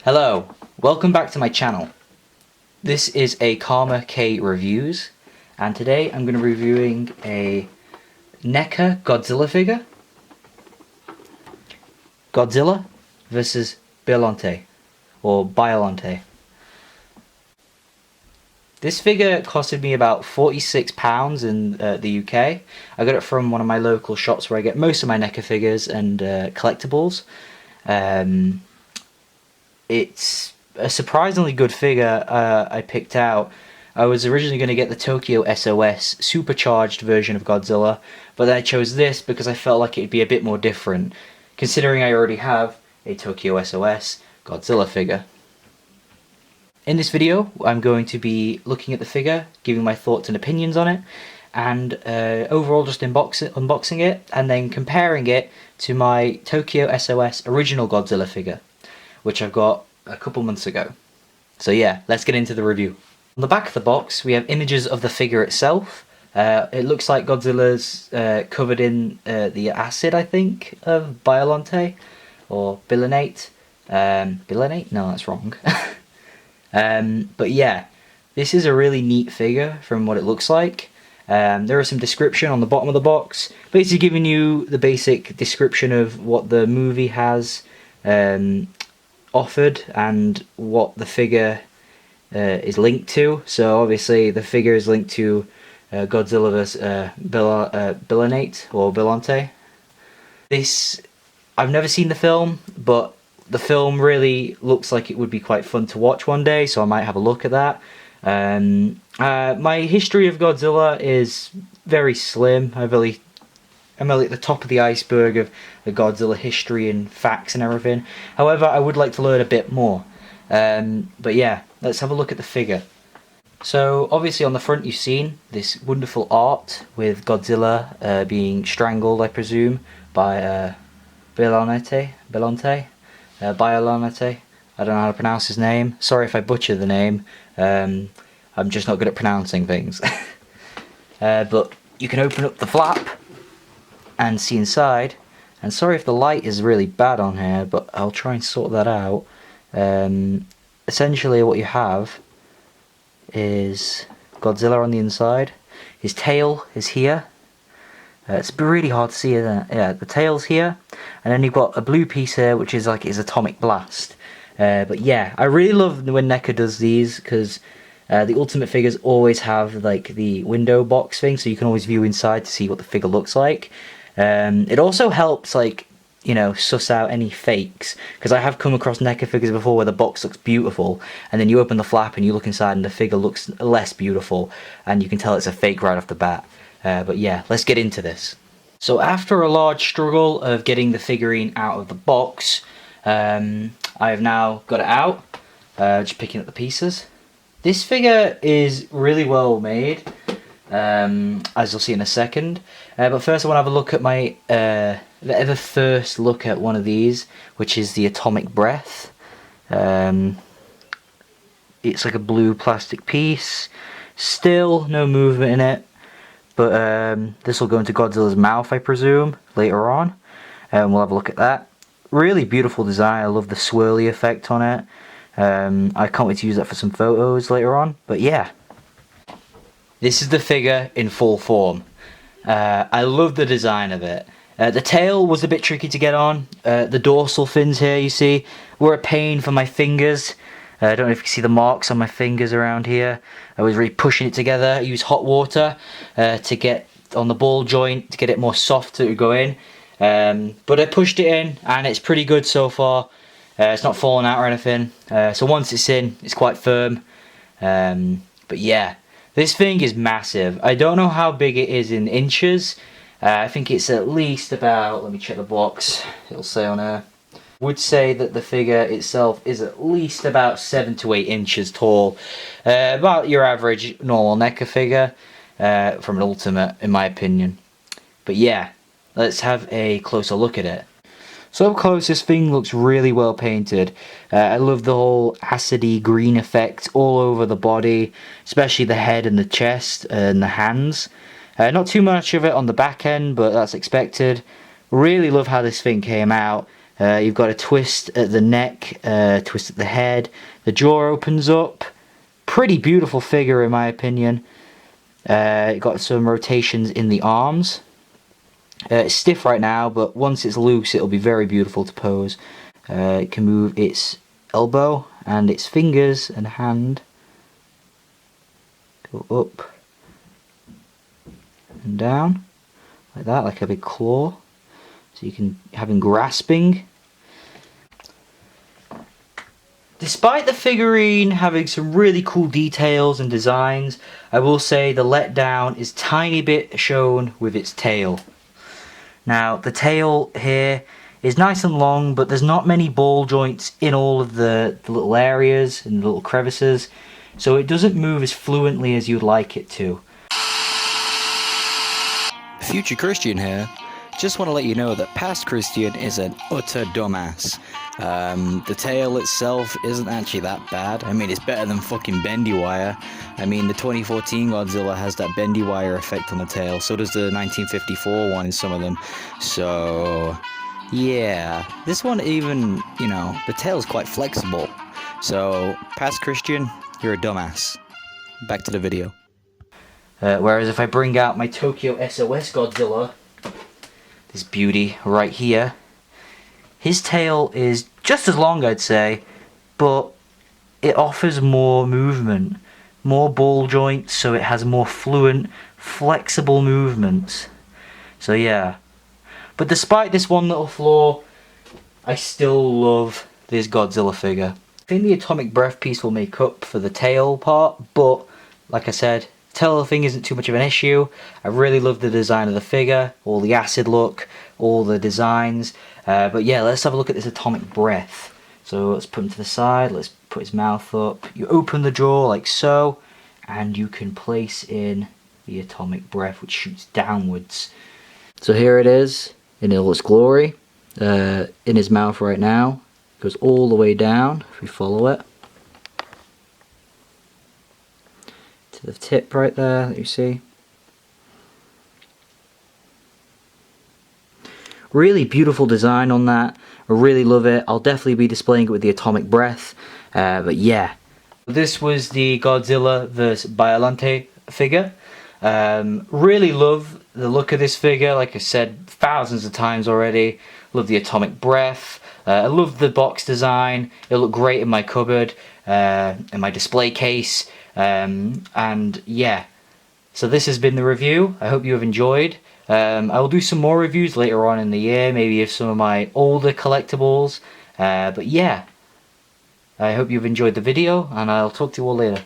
Hello, welcome back to my channel. This is a Karma K Reviews, and today I'm going to be reviewing a Neca Godzilla figure. Godzilla versus Biollante, or Biollante. This figure costed me about £46 in the UK. I got it from one of my local shops where I get most of my Neca figures and collectibles. It's a surprisingly good figure I picked out. I was originally going to get the Tokyo SOS supercharged version of Godzilla, but then I chose this because I felt like it'd be a bit more different, considering I already have a Tokyo SOS Godzilla figure. In this video, I'm going to be looking at the figure, giving my thoughts and opinions on it, and overall just unboxing it, and then comparing it to my Tokyo SOS original Godzilla figure, which I've got a couple months ago. So yeah, let's get into the review. On the back of the box, we have images of the figure itself. It looks like Godzilla's covered in the acid, I think, of Biollante, or Biollante. Biollante? No, that's wrong. But yeah, this is a really neat figure from what it looks like. There is some description on the bottom of the box, basically giving you the basic description of what the movie has offered and what the figure is linked to. So obviously the figure is linked to Godzilla vs Biollante or Biollante. This, I've never seen the film, but the film really looks like it would be quite fun to watch one day, so I might have a look at that. My history of Godzilla is very slim. I'm only at the top of the iceberg of the Godzilla history and facts and everything. However, I would like to learn a bit more. But yeah, let's have a look at the figure. So obviously on the front you've seen this wonderful art with Godzilla being strangled, I presume, by Biollante. Biollante. I don't know how to pronounce his name. Sorry if I butcher the name. I'm just not good at pronouncing things. But you can open up the flap and see inside. And sorry if the light is really bad on here, but I'll try and sort that out. Essentially what you have is Godzilla on the inside. His tail is here. It's really hard to see, isn't it? Yeah, the tail's here, and then you've got a blue piece here, which is like his atomic blast. But yeah, I really love when Neca does these, because the Ultimate figures always have like the window box thing, so you can always view inside to see what the figure looks like. It also helps, like, you know, suss out any fakes, because I have come across Neca figures before where the box looks beautiful, and then you open the flap and you look inside and the figure looks less beautiful, and you can tell it's a fake right off the bat. But yeah, let's get into this. So after a large struggle of getting the figurine out of the box, I have now got it out, just picking up the pieces. This figure is really well made, as you'll see in a second. But first I want to have a look at my ever first look at one of these, which is the Atomic Breath. It's like a blue plastic piece, still no movement in it. But this will go into Godzilla's mouth, I presume, later on. And we'll have a look at that. Really beautiful design. I love the swirly effect on it. I can't wait to use that for some photos later on. But yeah. This is the figure in full form. I love the design of it. The tail was a bit tricky to get on. The dorsal fins here, you see, were a pain for my fingers. I don't know if you can see the marks on my fingers around here. I was really pushing it together. I used hot water to get on the ball joint to get it more soft to go in. But I pushed it in and it's pretty good so far. It's not falling out or anything. So once it's in, it's quite firm. But yeah, this thing is massive. I don't know how big it is in inches. I think it's at least about, let me check the box, it'll say on there. Would say that the figure itself is at least about 7 to 8 inches tall. About your average normal Neca figure from an Ultimate, in my opinion. But yeah, let's have a closer look at it. So up close, this thing looks really well painted. I love the whole acidy green effect all over the body, especially the head and the chest and the hands. Not too much of it on the back end, but that's expected. Really love how this thing came out. You've got a twist at the neck, twist at the head. The jaw opens up. Pretty beautiful figure in my opinion. Got some rotations in the arms. It's stiff right now, but once it's loose it'll be very beautiful to pose. It can move its elbow and its fingers and hand. Go up and down like that, like a big claw. So you can have him grasping. Despite the figurine having some really cool details and designs, I will say the letdown is tiny bit shown with its tail. Now the tail here is nice and long, but there's not many ball joints in all of the little areas and the little crevices, so it doesn't move as fluently as you'd like it to. Future Christian here. Just want to let you know that past Christian is an utter dumbass. The tail itself isn't actually that bad. I mean, it's better than fucking bendy wire. I mean, the 2014 Godzilla has that bendy wire effect on the tail. So does the 1954 one in some of them. So, yeah. This one even, you know, the tail's quite flexible. So, past Christian, you're a dumbass. Back to the video. Whereas if I bring out my Tokyo SOS Godzilla, this beauty right here, his tail is just as long, I'd say, but it offers more movement, more ball joints, so it has more fluent, flexible movements. So yeah, but despite this one little flaw, I still love this Godzilla figure. I think the atomic breath piece will make up for the tail part, but like I said, tail thing isn't too much of an issue. I really love the design of the figure, all the acid look, all the designs. But yeah, let's have a look at this atomic breath. So let's put him to the side, let's put his mouth up. You open the jaw like so, and you can place in the atomic breath, which shoots downwards. So here it is in all its glory, in his mouth right now. It goes all the way down, if we follow it. To the tip right there that you see. Really beautiful design on that. I really love it. I'll definitely be displaying it with the atomic breath. But yeah. This was the Godzilla vs Biollante figure. Really love the look of this figure. Like I said thousands of times already. Love the atomic breath. I love the box design. It looked great in my cupboard, in my display case. And yeah, so this has been the review. I hope you have enjoyed. I will do some more reviews later on in the year, maybe of some of my older collectibles. But yeah, I hope you've enjoyed the video, and I'll talk to you all later.